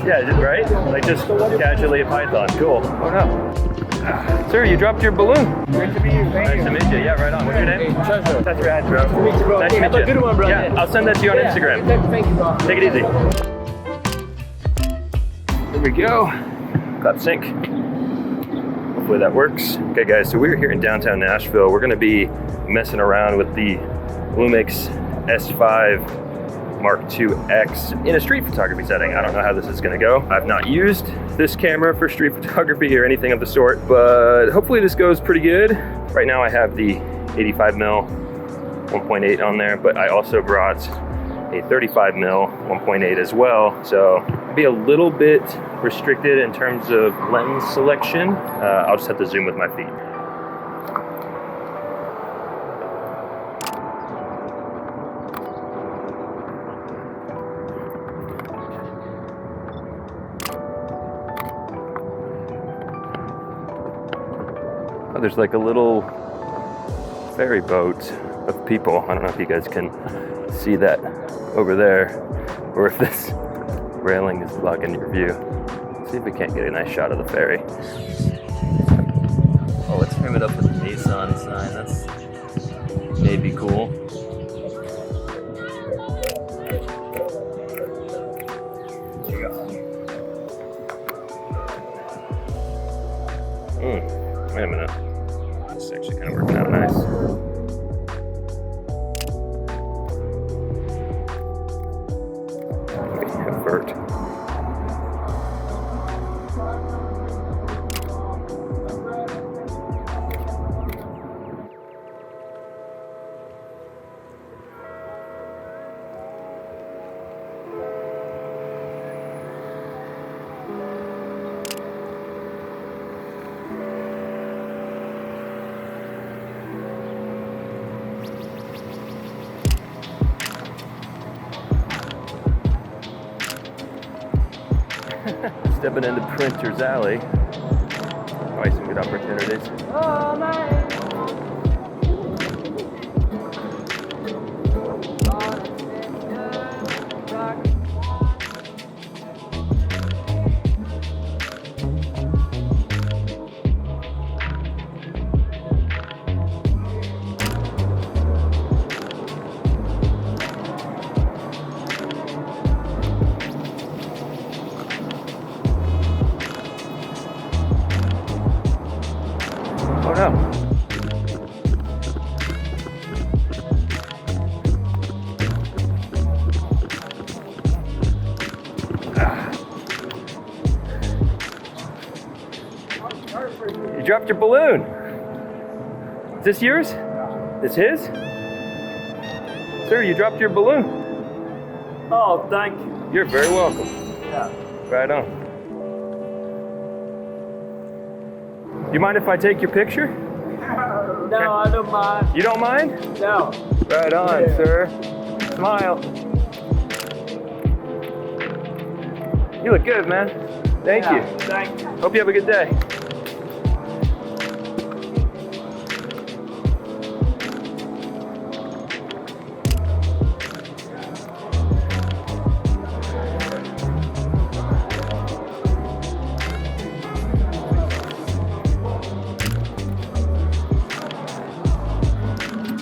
Yeah, right? Like just casually a python. Cool. Oh no. Sir, you dropped your balloon. Great to meet you. Thank you. Nice to meet you. Yeah, right on. What's your name? Treasure. That's rad, bro. Nice to meet you, bro. Nice to meet Have a good one, bro. Yeah, I'll send that to you on Instagram. Thank you, bro. Take it easy. There we go. Clap sync. Hopefully that works. Okay guys, so we're here in downtown Nashville. We're gonna be messing around with the Lumix S5IIX in a street photography setting. I don't know how this is gonna go. I've not used this camera for street photography or anything of the sort, but hopefully this goes pretty good. Right now I have the 85mm 1.8 on there, but I also brought a 35mm 1.8 as well. So I'll be a little bit restricted in terms of lens selection. I'll just have to zoom with my feet. Oh, there's like a little ferry boat of people. I don't know if you guys can see that over there, or if this railing is blocking your view. Let's see if we can't get a nice shot of the ferry. Oh, let's frame it up with a Nissan sign. That's maybe cool. Wait a minute. This is actually kind of working out nice. Vert. Stepping into Printer's Alley. Probably some good opportunities. Oh, nice. Oh no. You dropped your balloon. Is this yours? It's his? Sir, you dropped your balloon. Oh, thank you. You're very welcome. Yeah. Right on. Do you mind if I take your picture? No, I don't mind. You don't mind? No. Right on, Yeah. sir. Smile. You look good, man. Thank you. Thank you. Hope you have a good day.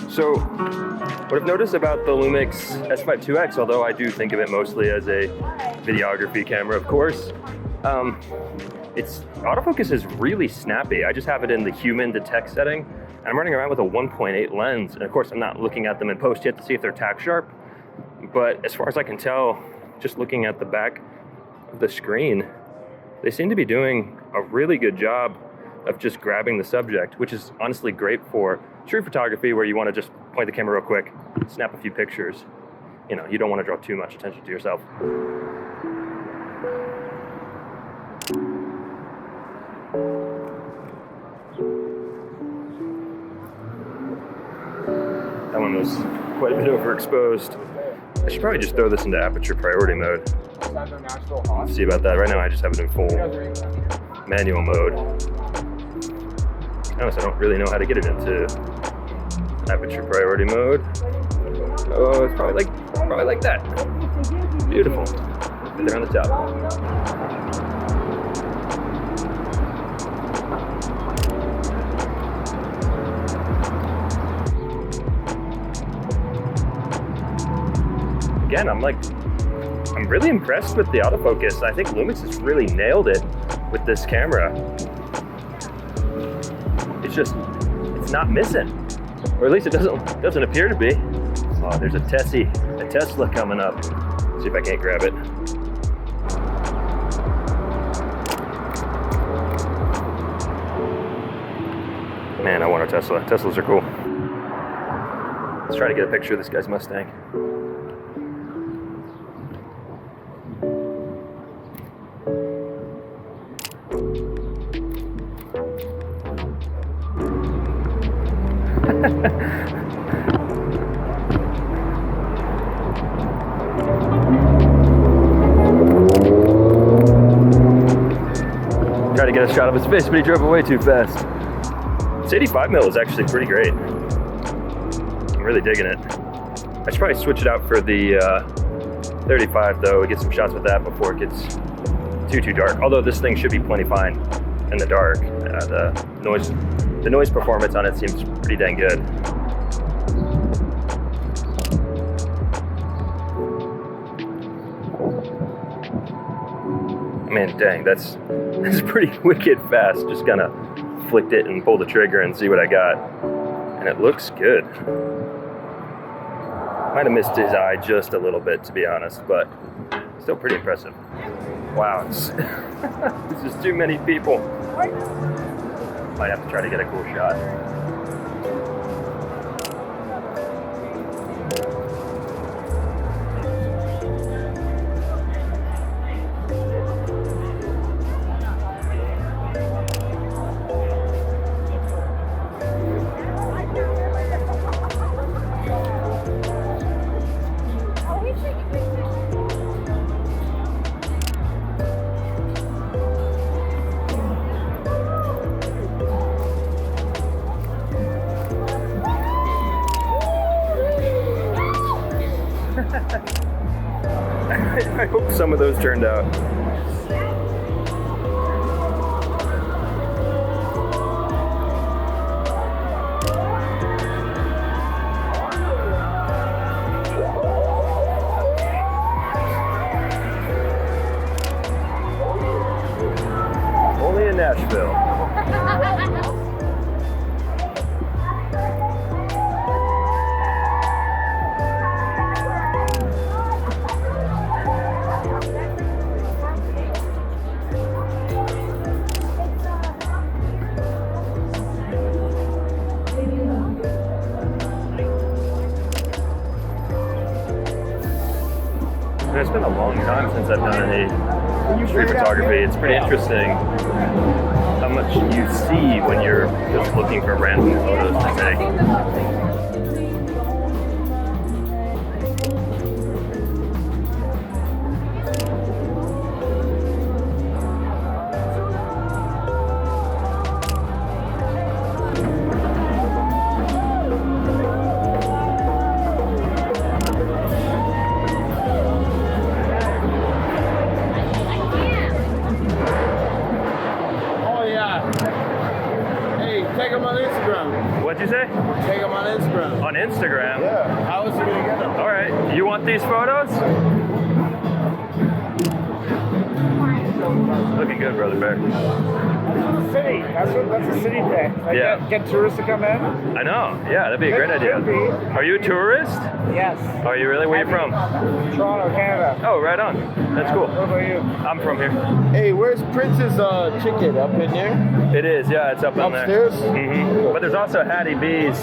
So, what I've noticed about the Lumix S5IIX, although I do think of it mostly as a videography camera, of course, its autofocus is really snappy. I just have it in the human to text setting, and I'm running around with a 1.8 lens, and of course I'm not looking at them in post yet to see if they're tack sharp, but as far as I can tell, just looking at the back of the screen, they seem to be doing a really good job of just grabbing the subject, which is honestly great for street photography where you want to just point the camera real quick, snap a few pictures. You know, you don't want to draw too much attention to yourself. That one was quite a bit overexposed. I should probably just throw this into aperture priority mode. Let's see about that. Right now I just have it in full manual mode. To be honest, I don't really know how to get it into aperture priority mode. Oh, it's probably like that. Beautiful. Right there on the top. Again, I'm really impressed with the autofocus. I think Lumix has really nailed it with this camera. It's not missing, or at least it doesn't appear to be. Oh, there's a Tesla coming up. Let's see if I can't grab it. Man, I want a Tesla. Teslas are cool. Let's try to get a picture of this guy's Mustang. Tried to get a shot of his face, but he drove away too fast. This 85mm is actually pretty great. I'm really digging it. I should probably switch it out for the 35 though, get some shots with that before it gets too dark. Although this thing should be plenty fine in the dark. The noise performance on it seems pretty dang good. Man, dang, that's pretty wicked fast. Just kinda flicked it and pulled the trigger and see what I got. And it looks good. Might have missed his eye just a little bit, to be honest, but still pretty impressive. Wow, it's just too many people. Might have to try to get a cool shot. I hope some of those turned out. Only in Nashville. It's been a long time since I've done any street photography. It's pretty interesting how much you see when you're just looking for random photos to take. Take them on Instagram. What'd you say? Take them on Instagram. On Instagram? Yeah. How else are you gonna get them? All right. You want these photos? Looking good, Brother Bear. City. That's a city thing. Like Yeah. Get tourists to come in. I know. Yeah, that'd be a great idea. Could be. Are you a tourist? Yes. Are you really? Where you from? Toronto, Canada. Oh, right on. That's cool. What about you? I'm from here. Hey, where's Prince's chicken? Up in there? It is, yeah, it's up in Upstairs? there. But there's also Hattie B's.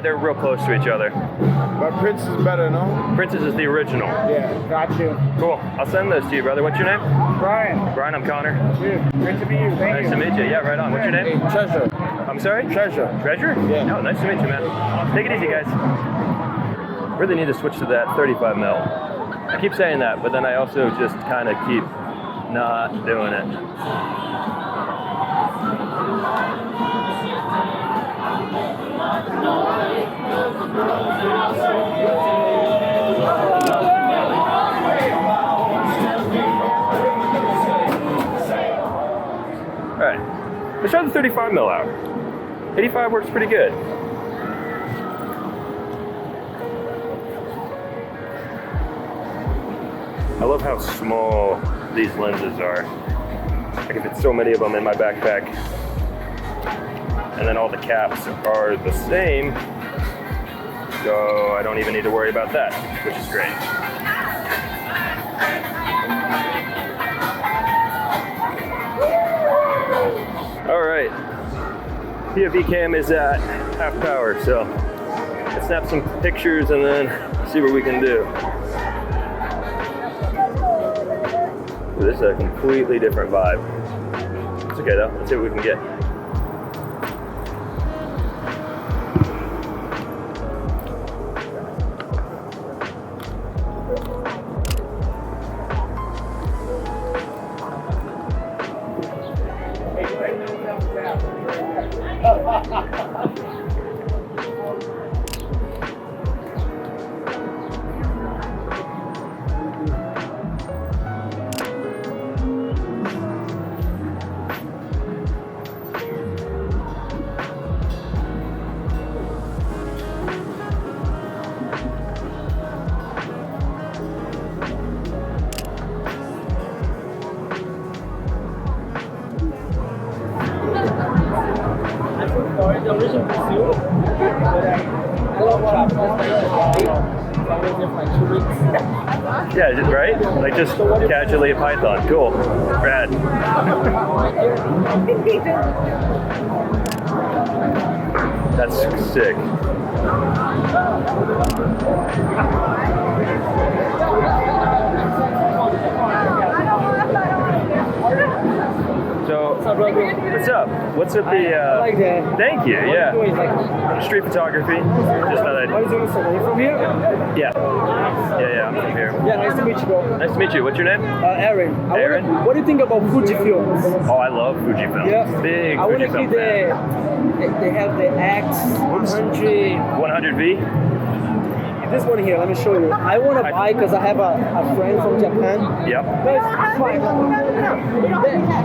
They're real close to each other. But Prince is better, no? Prince's is the original. Yeah, got you. Cool. I'll send those to you, brother. What's your name? Brian. Brian, I'm Connor. Dude, great to meet you. Thank Nice you. to meet you. Yeah, right on. What's your Hey, name? Treasure. I'm sorry? Treasure. Treasure? Yeah. No, nice to meet you, man. Take it easy, guys. Really need to switch to that 35mm. I keep saying that, but then I also just kind of keep not doing it. try the 35 mil out. 85 works pretty good. I love how small these lenses are. I can fit so many of them in my backpack. And then all the caps are the same, so I don't even need to worry about that, which is great. All right, POV cam is at half power, so let's snap some pictures and then see what we can do. Ooh, this is a completely different vibe. It's okay though, let's see what we can get. The original Brazil, but I love travel. I was there for like 2 weeks. Yeah, just, right? Like just casually a Python. Cool. Rad. That's sick. So, what's up? What's up the, I like that. Thank you, yeah. What are you doing? Like, Street photography. Just thought I'd, what are you doing? Are you from here? yeah. Yeah, I'm from here. Yeah, nice to meet you, bro. Nice to meet you. What's your name? Aaron. Aaron? What do you think about Fujifilms? Oh, I love Fujifilm. Yeah. Big I want to Fujifilm see fan. they have the X100. 100V? This one here, let me show you. I want to buy because I have a friend from Japan. Yep. But it's fine.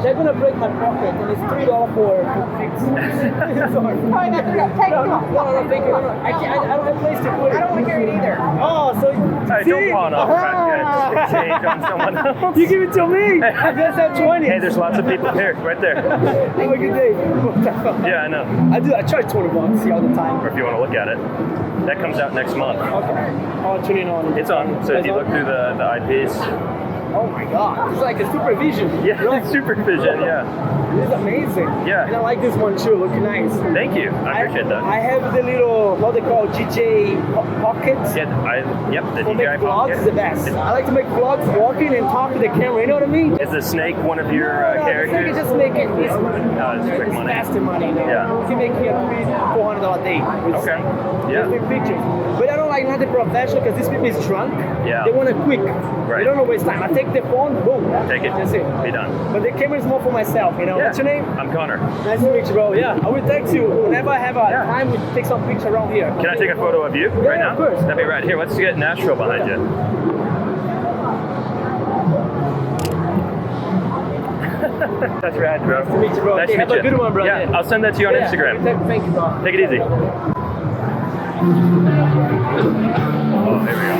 They're going to break my pocket and it's $3 for fix. Sorry. Take it off. No, thank you. No. I don't have a place to put it. I don't want to hear it either. Oh, so Hey, don't pawn off exchange on someone else. you give it to me. I just have 20. Hey, there's lots of people here, right there. Have a good day. Yeah, I know. I charge $20 all the time. Or if you want to look at it. That comes out next month. Okay. I'll tune in on. It's on. So if you look through the IPs. Oh my God. It's like a supervision. Yeah, You know? it's supervision, yeah. It's amazing. Yeah. And I like this one too. Looking nice. Thank you. I appreciate that. I have the little, what they call GJ pockets. Yeah, yep, the For make DJI vlogs pocket. is the best. I like to make vlogs walking and talk to the camera. You know what I mean? Is the snake one of your characters? Just make it easy. It's quick money. faster money. You know? Yeah. You can make here $300-400 a day. With Okay. Snake. Yeah. Just take pictures. But I don't like not the professional because these people is drunk. Yeah. They want it quick. Right. They don't want to waste time. I take the phone, boom. Take it. That's it. Be done. But the camera is more for myself. You know. Yeah. What's your name? I'm Connor. Nice to meet you, bro. Yeah, I will text you whenever I have a time. We take some picture around here. Can I take a photo of you right now? Of course. That'd be right. Here, let's get Nashville behind you. That's rad, bro. Nice to meet you, bro. Nice Okay, to have meet a good one, bro. Yeah, I'll send that to you on Instagram. Thank you, bro. Take it easy. Oh, there we go.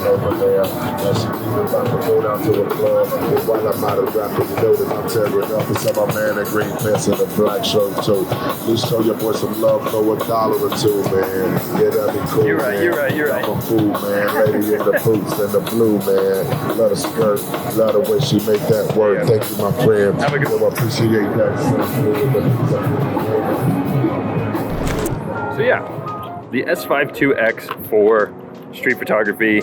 Over there, she about to go down to the club. While I'm out of rapping, you know that I'm tearing up. It's my man in green pants and a black shirt too. Please show your boy some love, throw $1 or two, man. Yeah, that'd be cool. You're right, man. you're right, you're right. I'm a fool, man. Lady in the boots and the blue, man. Love the skirt, love the way she make that work. Yeah. Thank you, my friend. Have a good I appreciate that. So yeah, the S5IIX for street photography.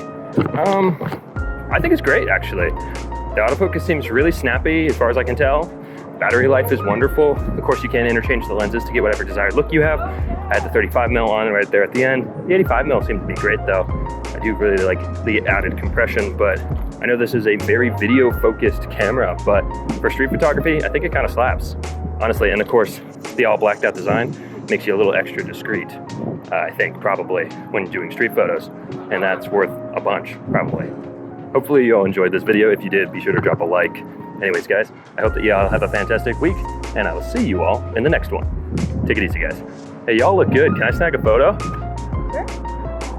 I think it's great actually. The autofocus seems really snappy as far as I can tell. Battery life is wonderful. Of course, you can interchange the lenses to get whatever desired look you have. I had the 35mm on right there at the end. The 85mm seemed to be great though. I do really like the added compression, but I know this is a very video focused camera, but for street photography, I think it kind of slaps, honestly. And of course, the all blacked out design makes you a little extra discreet, I think, probably, when doing street photos. And that's worth a bunch, probably. Hopefully you all enjoyed this video. If you did, be sure to drop a like. Anyways, guys, I hope that you all have a fantastic week, and I will see you all in the next one. Take it easy, guys. Hey, y'all look good. Can I snag a photo? Sure.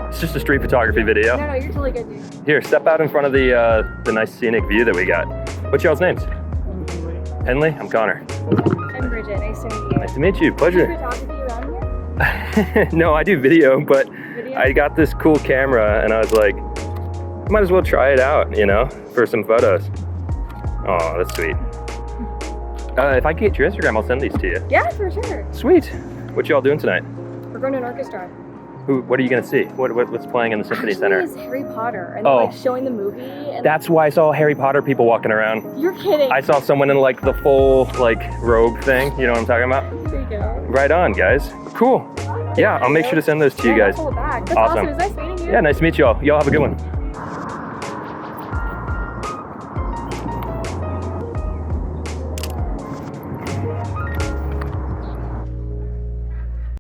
It's just a street photography video. No, you're totally good, dude. Here, step out in front of the nice scenic view that we got. What's y'all's names? Henley? I'm Connor. I'm Bridget. Nice to meet you. Nice to meet you. Pleasure. Do photography around here? No, I do video, but Video? I got this cool camera and I was like, might as well try it out, you know, for some photos. Oh, that's sweet. If I get your Instagram, I'll send these to you. Yeah, for sure. Sweet. What y'all doing tonight? We're going to an orchestra. What are you gonna see? What's playing in the Symphony Center? It's Harry Potter, and Oh. they're like showing the movie. And That's why I saw Harry Potter people walking around. you're kidding. I saw someone in like the full like robe thing. You know what I'm talking about? There you go. Right on, guys. Cool. Yeah, I'll make sure to send those to you Yeah, guys. I'll pull it back. That's Awesome. awesome. It was nice meeting you. Yeah, nice to meet y'all. Y'all have a good one.